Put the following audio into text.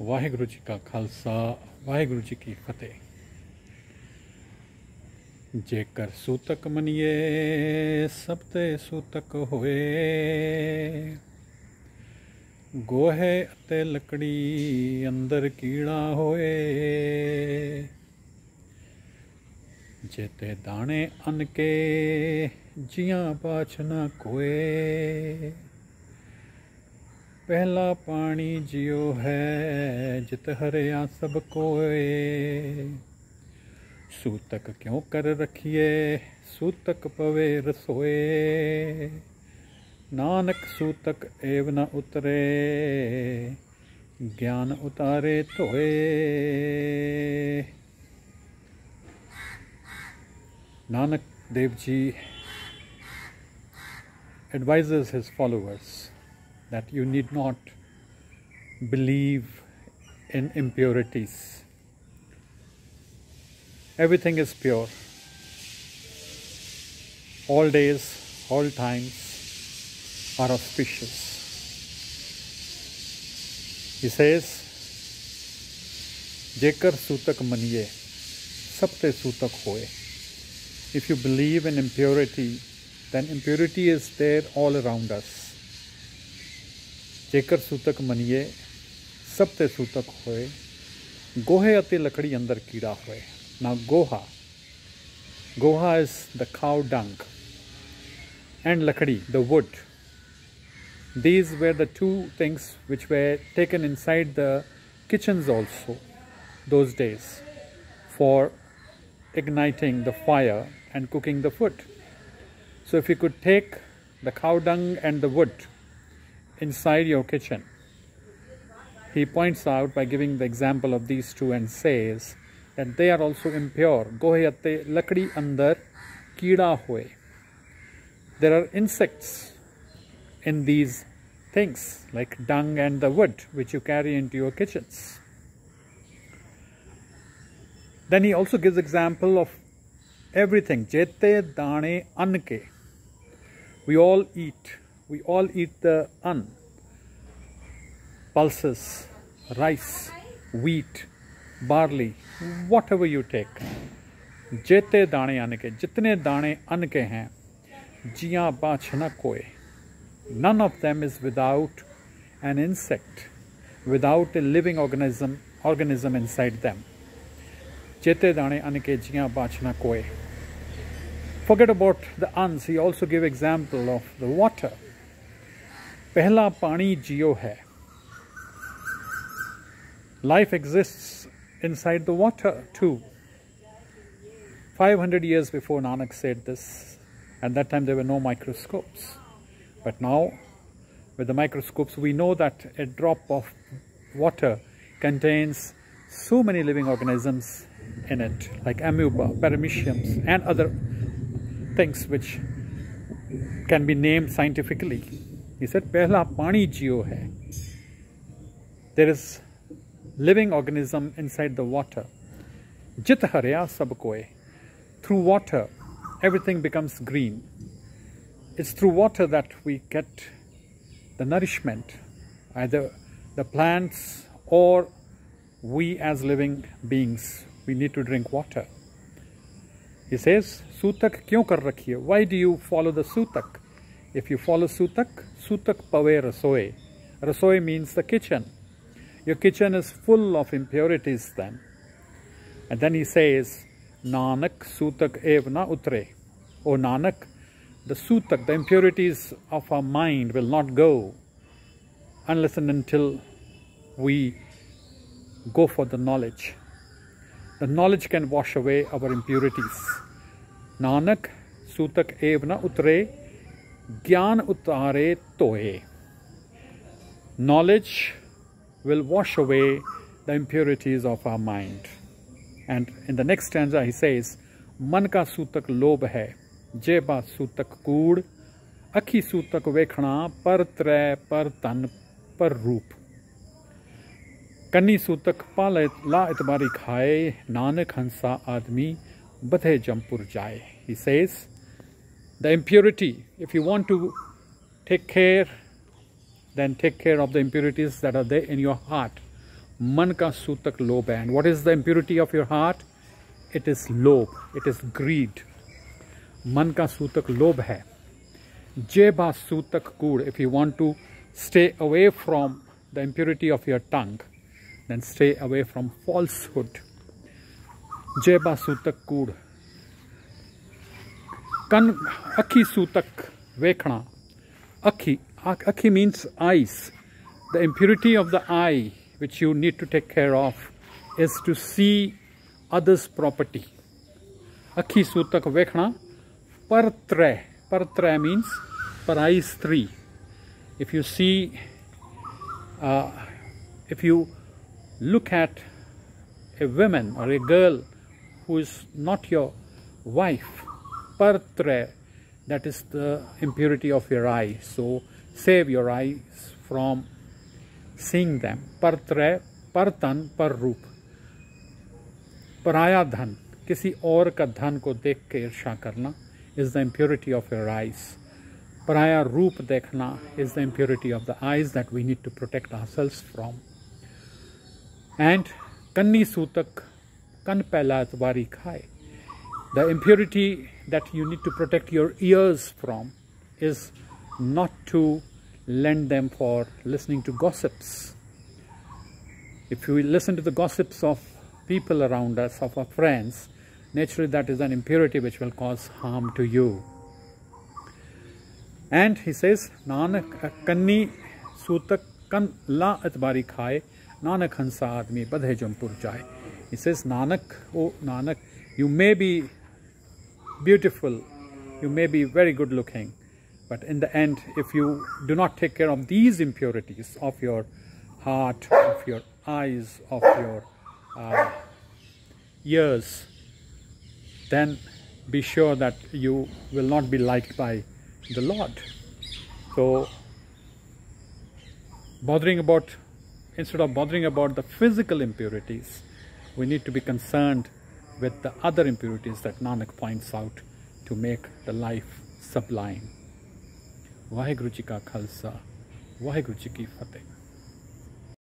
ਵਾਹਿਗੁਰੂ ਜੀ ਕਾ ਖਾਲਸਾ ਵਾਹਿਗੁਰੂ ਜੀ ਕੀ ਫਤਿਹ। ਜੇਕਰ ਸੂਤਕ ਮਨੀਏ ਸਭ ਤੇ ਸੂਤਕ ਹੋਏ, ਗੋਹੇ ਅਤੇ ਲੱਕੜੀ ਅੰਦਰ ਕੀੜਾ ਹੋਏ। ਜੇਤੇ ਦਾਣੇ ਅੰਨ ਕੇ ਜੀਆਂ ਪਾਛ ਨਾ ਕੋਏ। पहला पानी जियो है जित हरिया सब कोए। सूतक क्यों कर रखिए सूतक पवे रसोए। नानक सूतक एव न उतरे ज्ञान उतारे धोए। Nanak Dev Ji advises his followers that you need not believe in impurities. Everything is pure. All days, all times are auspicious. He says, Jekar sutak maniye, sab te sutak hoye. If you believe in impurity, then impurity is there all around us. जेकर सूतक मनिए सब ते सूतक होए। गोहे अते लकड़ी अंदर कीड़ा होए। Now goha is the cow dung, and lakadi, the wood. These were the two things which were taken inside the kitchens also those days for igniting the fire and cooking the food. So if you could take the cow dung and the wood inside your kitchen, he points out by giving the example of these two and says that they are also impure. Gohe atte lakdi andar keeda hoye. There are insects in these things like dung and the wood which you carry into your kitchens. Then he also gives example of everything. Jete dane anke. We all eat the an, pulses, rice, wheat, barley, whatever you take. जेते दाने अन्न के, जितने दाने अन्न के हैं, जिया बाछ न कोई. None of them is without an insect, without a living organism inside them. जेते दाने अन्न के जिया बाछ न कोई. Forget about the anns. He also gave example of the water. पहला पानी जियो है. Life exists inside the water too. 500 years before Nanak said this, at that time there were no microscopes. But now, with the microscopes, we know that a drop of water contains so many living organisms in it, like amoeba, parameciums, and other things which can be named scientifically. He said, "Pehla pani jiyo hai." There is living organism inside the water. Jit harya sab koe. Through water, everything becomes green. It's through water that we get the nourishment, either the plants or we as living beings. We need to drink water. He says, "Sutak kyun kar rakhiye?" Why do you follow the sutak? If you follow sutak, sutak pave rasoe. Rasoe means the kitchen. Your kitchen is full of impurities then. And then he says, Nanak sutak ev na utre. O Nanak, the sutak, the impurities of our mind will not go unless and until we go for the knowledge. The knowledge can wash away our impurities. Nanak sutak ev na utre. Gyan utare tohe. Knowledge will wash away the impurities of our mind. And in the next stanza he says, Man ka sutak lobh hai, jeba sutak kood, akhi sutak vekhna, par tre, par tan, par roop. Kanni sutak pala la itbari khaye, nanak hansa admi, badhe jampur jaye. He says, the impurity, if you want to take care then take care of the impurities that are there in your heart. मन का सूतक लोभ है. And what is the impurity of your heart? It is lobe, it is greed. मन का सूतक लोभ है. जेबा सूतक कूड़. If you want to stay away from the impurity of your tongue, then stay away from falsehood. जेबा सूतक कूड़. कन अखी सूतक वेखना. Akhi means eyes. The impurity of the eye, which you need to take care of, is to see others' property. Akhi sutak vekhna. Partre. Partre means parai stri. If you see, if you look at a woman or a girl who is not your wife, partre, that is the impurity of your eye. So save your eyes from seeing them. Partre, partan, parrup. Paraya dhan, किसी और का धन को देख के ईर्ष्या करना, is the impurity of your eyes. Paraya roop dekhna is the impurity of the eyes that we need to protect ourselves from. And kanni sutak kan pehla atwari khai. The impurity that you need to protect your ears from is not to lend them for listening to gossips. If you listen to the gossips of people around us, of our friends, naturally that is an impurity which will cause harm to you. And he says, Nanak kanni sutak kan la atbari khai, Nanak hansa admi badhe jampur jai. He says, Nanak, oh Nanak, you may be beautiful, you may be very good looking, but in the end, if you do not take care of these impurities of your heart, of your eyes, of your ears, then be sure that you will not be liked by the Lord. So, instead of bothering about the physical impurities, we need to be concerned with the other impurities that Nanak points out to make the life sublime. Vaheguru Ji ka Khalsa, Vaheguru Ji ki Fateh.